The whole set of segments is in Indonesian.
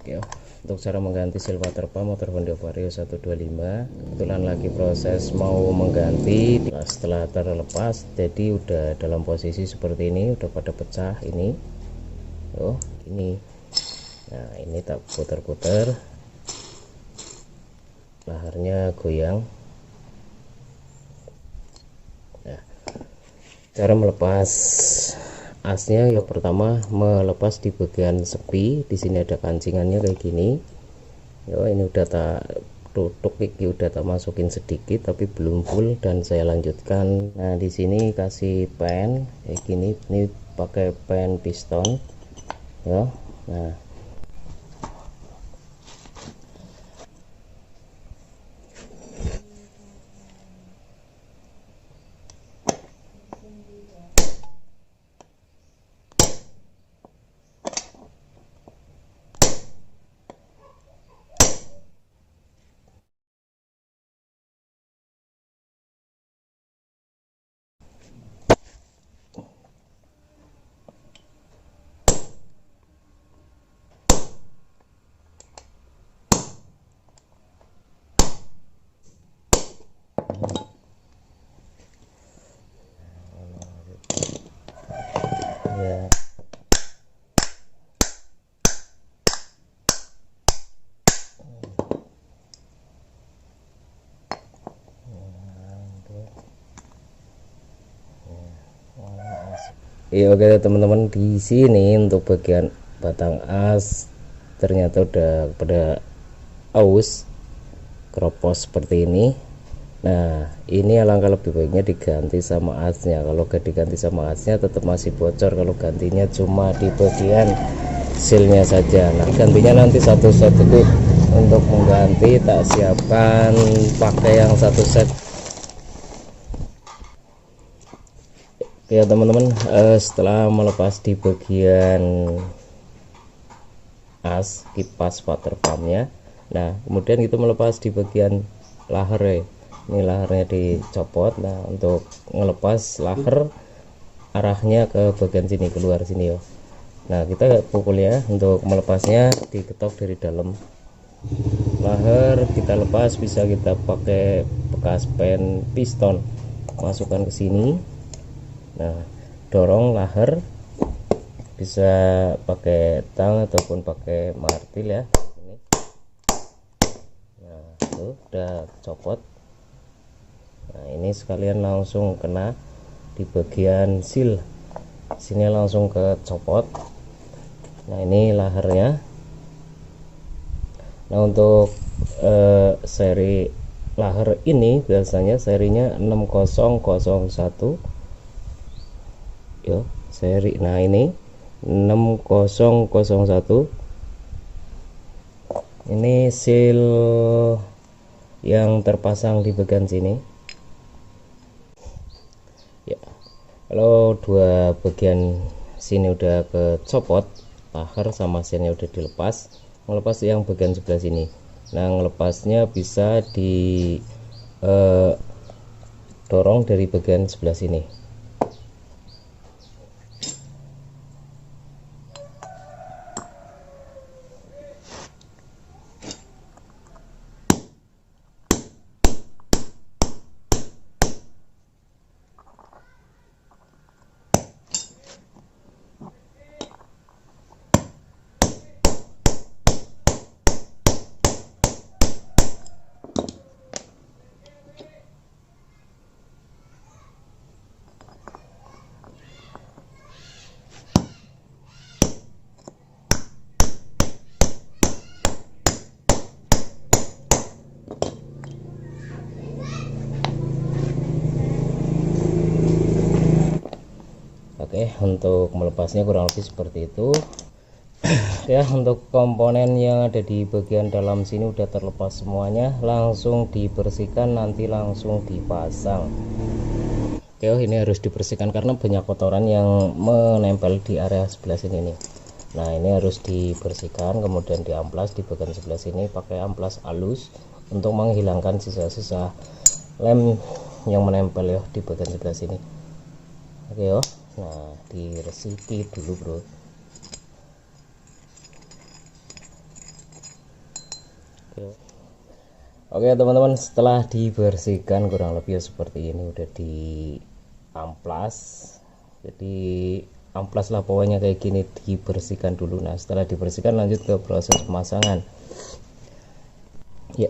Oke, untuk cara mengganti seal water pump motor Honda Vario 125, kebetulan lagi proses mau mengganti. Setelah terlepas jadi udah dalam posisi seperti ini, udah pada pecah ini. Oh ini, nah ini tak putar-putar, laharnya goyang. Nah, cara melepas asnya yang pertama melepas di bagian sepi. Di sini ada kancingannya kayak gini. Yo, ini udah tak tutup, ini udah tak masukin sedikit tapi belum full dan saya lanjutkan. Nah di sini kasih pen kayak gini, ini pakai pen piston ya. Nah ya, iya oke teman-teman, di sini untuk bagian batang as ternyata udah pada aus keropos seperti ini. Nah ini alangkah lebih baiknya diganti sama asnya. Kalau gak diganti sama asnya tetap masih bocor kalau gantinya cuma di bagian sealnya saja. Nah gantinya nanti satu-satu tuh. Untuk mengganti tak siapkan pakai yang satu set ya teman-teman. Setelah melepas di bagian as kipas water pumpnya, nah kemudian kita melepas di bagian lahar ya. Ini laharnya dicopot. Nah untuk ngelepas lahar arahnya ke bagian sini, keluar sini ya. Nah kita pukul ya, untuk melepasnya diketok dari dalam. Lahar kita lepas bisa kita pakai bekas pen piston, masukkan ke sini. Nah dorong lahar, bisa pakai tang ataupun pakai martil ya. Ini. Nah tuh udah copot. Nah ini sekalian langsung kena di bagian seal, sini langsung ke copot. Nah ini laharnya. Nah untuk seri lahar ini biasanya serinya 6001 yo seri. Nah ini 6001 ini seal yang terpasang di bagian sini ya. Kalau dua bagian sini udah kecopot, lahar sama sealnya udah dilepas, ngelepas yang bagian sebelah sini. Nah ngelepasnya bisa di dorong dari bagian sebelah sini. Oke, untuk melepasnya kurang lebih seperti itu ya. Untuk komponen yang ada di bagian dalam sini udah terlepas semuanya, langsung dibersihkan, nanti langsung dipasang. Oke, ini harus dibersihkan karena banyak kotoran yang menempel di area sebelah sini nih. Nah ini harus dibersihkan, kemudian diamplas di bagian sebelah sini pakai amplas halus untuk menghilangkan sisa-sisa lem yang menempel ya di bagian sebelah sini. Oke yo, nah diresiki dulu bro. Oke teman-teman, setelah dibersihkan kurang lebih seperti ini, udah di amplas. Jadi amplas lah pokoknya kayak gini, dibersihkan dulu. Nah setelah dibersihkan lanjut ke proses pemasangan ya.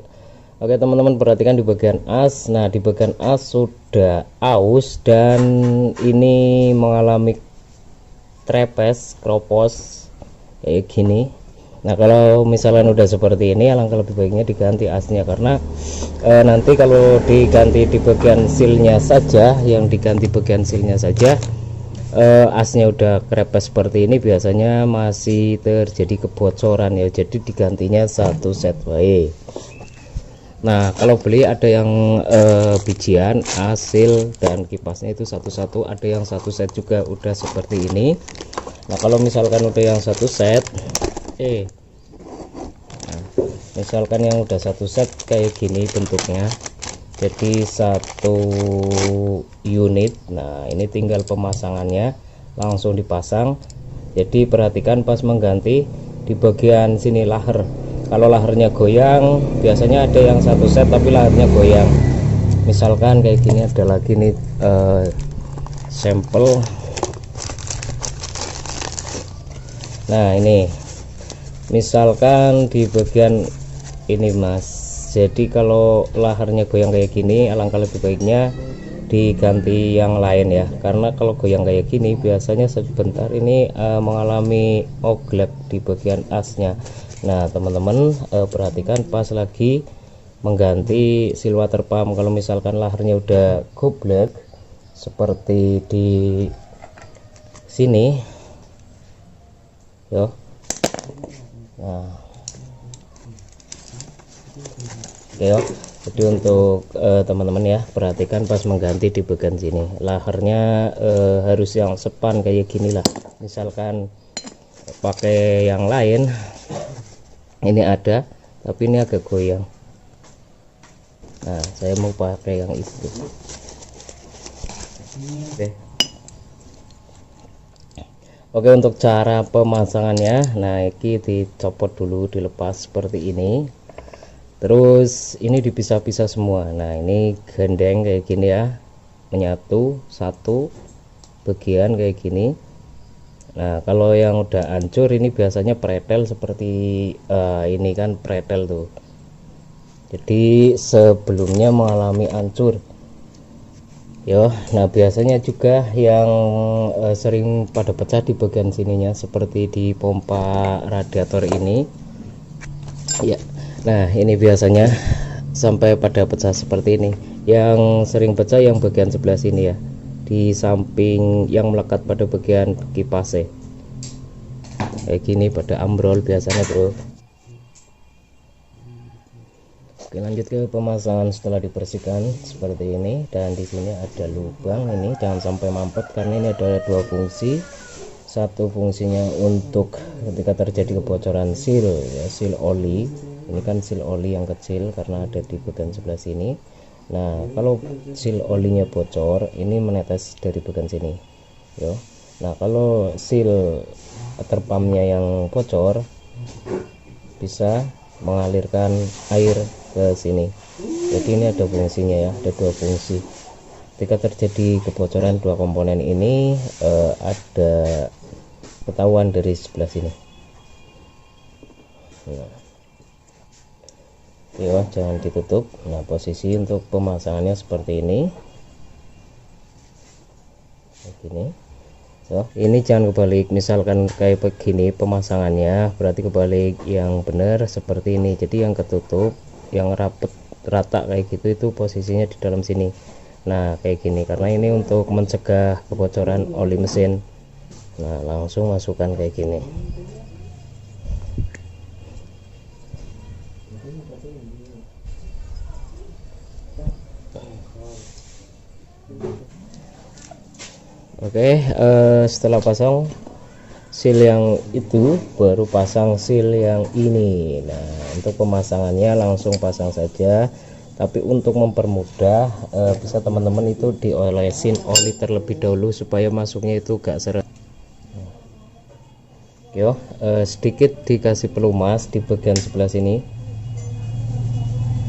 Oke teman-teman, perhatikan di bagian as. Nah di bagian as sudah aus dan ini mengalami trepes, kropos kayak gini. Nah kalau misalnya udah seperti ini, alangkah lebih baiknya diganti asnya, karena nanti kalau diganti di bagian silnya saja, yang diganti bagian silnya saja, asnya udah krepes seperti ini, biasanya masih terjadi kebocoran ya. Jadi digantinya satu set wae. Nah kalau beli ada yang bijian, asil dan kipasnya itu satu-satu, ada yang satu set juga udah seperti ini. Nah kalau misalkan udah yang satu set, nah, misalkan yang udah satu set kayak gini bentuknya, jadi satu unit. Nah ini tinggal pemasangannya, langsung dipasang. Jadi perhatikan pas mengganti di bagian sini laher, kalau lahernya goyang, biasanya ada yang satu set tapi lahernya goyang. Misalkan kayak gini, ada lagi nih sampel. Nah ini misalkan di bagian ini mas, jadi kalau laharnya goyang kayak gini, alangkah lebih baiknya diganti yang lain ya, karena kalau goyang kayak gini biasanya sebentar ini mengalami oglek di bagian asnya. Nah teman-teman perhatikan pas lagi mengganti seal water pump, kalau misalkan laharnya udah goblek seperti di sini yo. Nah oke yo. Jadi untuk teman-teman ya, perhatikan pas mengganti di bagian sini, laharnya harus yang sepan kayak gini lah. Misalkan pakai yang lain, ini ada tapi ini agak goyang. Nah saya mau pakai yang itu. Oke, untuk cara pemasangannya, nah ini dicopot dulu, dilepas seperti ini, terus ini dipisah-pisah semua. Nah ini gendeng kayak gini ya, menyatu satu bagian kayak gini. Nah kalau yang udah hancur ini biasanya pretel seperti ini kan, pretel tuh, jadi sebelumnya mengalami hancur yo. Nah biasanya juga yang sering pada pecah di bagian sininya, seperti di pompa radiator ini ya. Nah ini biasanya sampai pada pecah seperti ini. Yang sering pecah yang bagian sebelah sini ya, di samping yang melekat pada bagian kipasnya kayak gini, pada ambrol biasanya bro. Oke, lanjut ke pemasangan setelah dibersihkan seperti ini. Dan di sini ada lubang, ini jangan sampai mampet karena ini ada dua fungsi. Satu fungsinya untuk ketika terjadi kebocoran seal ya, seal oli. Ini kan seal oli yang kecil karena ada di bagian sebelah sini. Nah kalau seal olinya bocor, ini menetes dari bagian sini yo. Nah kalau seal terpamnya yang bocor, bisa mengalirkan air ke sini. Jadi ini ada fungsinya ya, ada dua fungsi. Ketika terjadi kebocoran dua komponen ini, ada ketahuan dari sebelah sini. Nah, ya jangan ditutup. Nah posisi untuk pemasangannya seperti ini, begini. So, ini jangan kebalik, misalkan kayak begini pemasangannya, berarti kebalik yang benar seperti ini. Jadi yang ketutup, yang rapet rata kayak gitu, itu posisinya di dalam sini. Nah kayak gini, karena ini untuk mencegah kebocoran oli mesin. Nah langsung masukkan kayak gini. Oke, setelah pasang seal yang itu, baru pasang seal yang ini. Nah untuk pemasangannya langsung pasang saja, tapi untuk mempermudah bisa teman-teman itu diolesin oli terlebih dahulu supaya masuknya itu gak seret. Yo, sedikit dikasih pelumas di bagian sebelah sini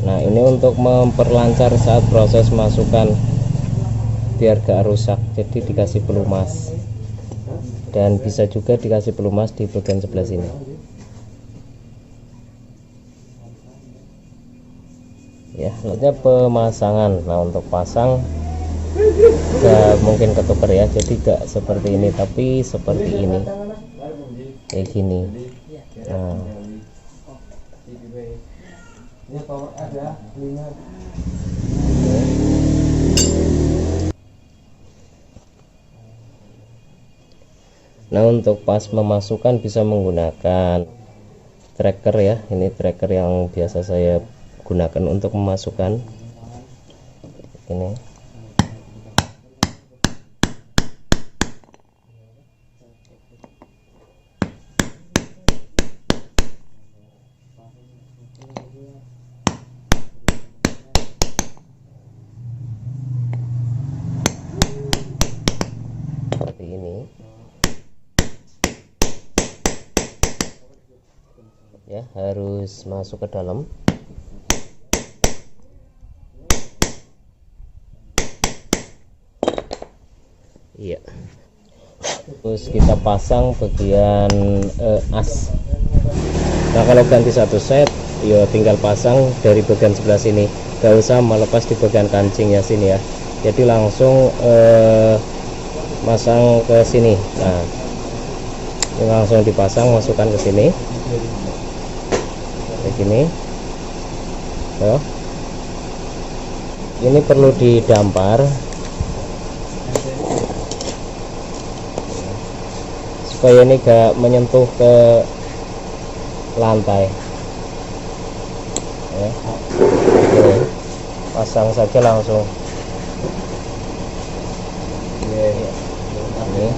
Nah ini untuk memperlancar saat proses masukkan biar gak rusak, jadi dikasih pelumas, dan bisa juga dikasih pelumas di bagian sebelah sini. Ya, selanjutnya pemasangan. Nah untuk pasang gak mungkin ketuker ya, jadi gak seperti ini tapi seperti ini, kayak gini. Nah untuk pas memasukkan bisa menggunakan tracker ya. Ini tracker yang biasa saya gunakan untuk memasukkan ini. Seperti ini ya, harus masuk ke dalam. Iya, terus kita pasang bagian as. Nah kalau ganti satu set ya tinggal pasang dari bagian sebelah sini, gak usah melepas di bagian kancing ya sini ya, jadi langsung masang ke sini. Nah ini langsung dipasang, masukkan ke sini kayak gini ya. Ini perlu didampar supaya ini gak menyentuh ke lantai ya. Oke, pasang saja langsung. Ini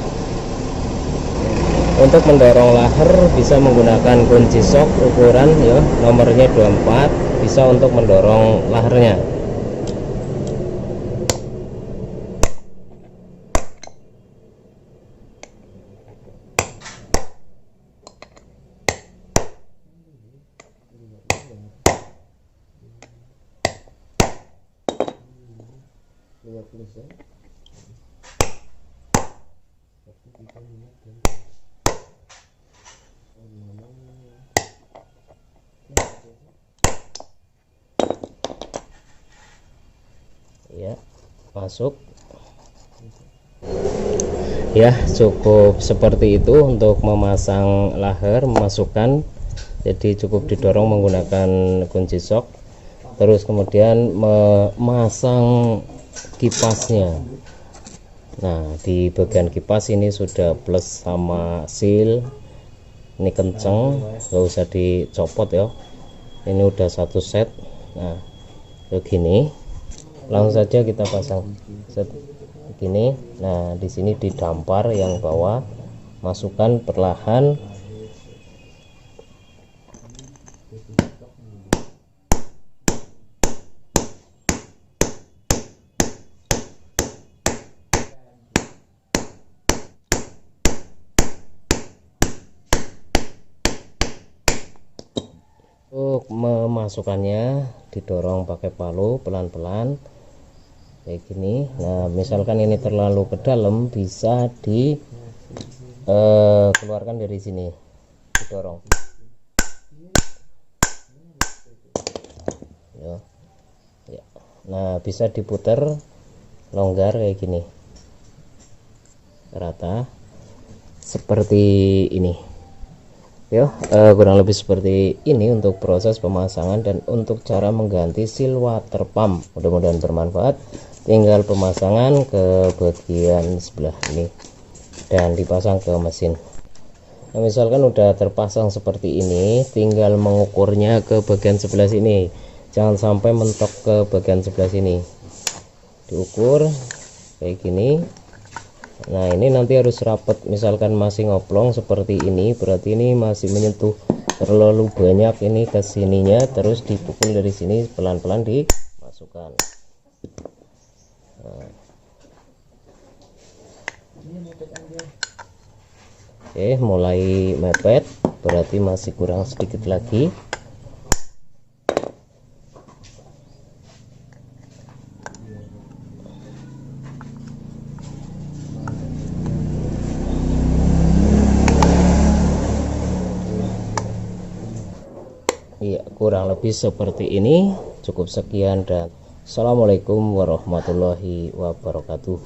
untuk mendorong laher bisa menggunakan kunci sok ukuran ya, nomornya 24, bisa untuk mendorong lahernya. Ya, masuk ya. Cukup seperti itu untuk memasang laher, memasukkan. Jadi cukup didorong menggunakan kunci sok, terus kemudian memasang kipasnya. Nah di bagian kipas ini sudah plus sama seal, ini kenceng, gak usah dicopot ya, ini udah satu set. Nah begini langsung saja kita pasang set begini. Nah di sini didampar yang bawah, masukkan perlahan. Untuk memasukkannya didorong pakai palu pelan-pelan kayak gini. Nah misalkan ini terlalu ke dalam, bisa keluarkan dari sini, didorong ya. Ya. Nah bisa diputar longgar kayak gini, rata seperti ini ya. Kurang lebih seperti ini untuk proses pemasangan dan untuk cara mengganti seal water pump. Mudah-mudahan bermanfaat. Tinggal pemasangan ke bagian sebelah ini dan dipasang ke mesin. Nah misalkan udah terpasang seperti ini, tinggal mengukurnya ke bagian sebelah sini, jangan sampai mentok ke bagian sebelah sini, diukur kayak gini. Nah ini nanti harus rapat, misalkan masih ngoplong seperti ini, berarti ini masih menyentuh terlalu banyak ini ke sininya, terus dipukul dari sini pelan-pelan dimasukkan. Nah. Oke, mulai mepet, berarti masih kurang sedikit lagi. Iya, kurang lebih seperti ini. Cukup sekian dan assalamualaikum warahmatullahi wabarakatuh.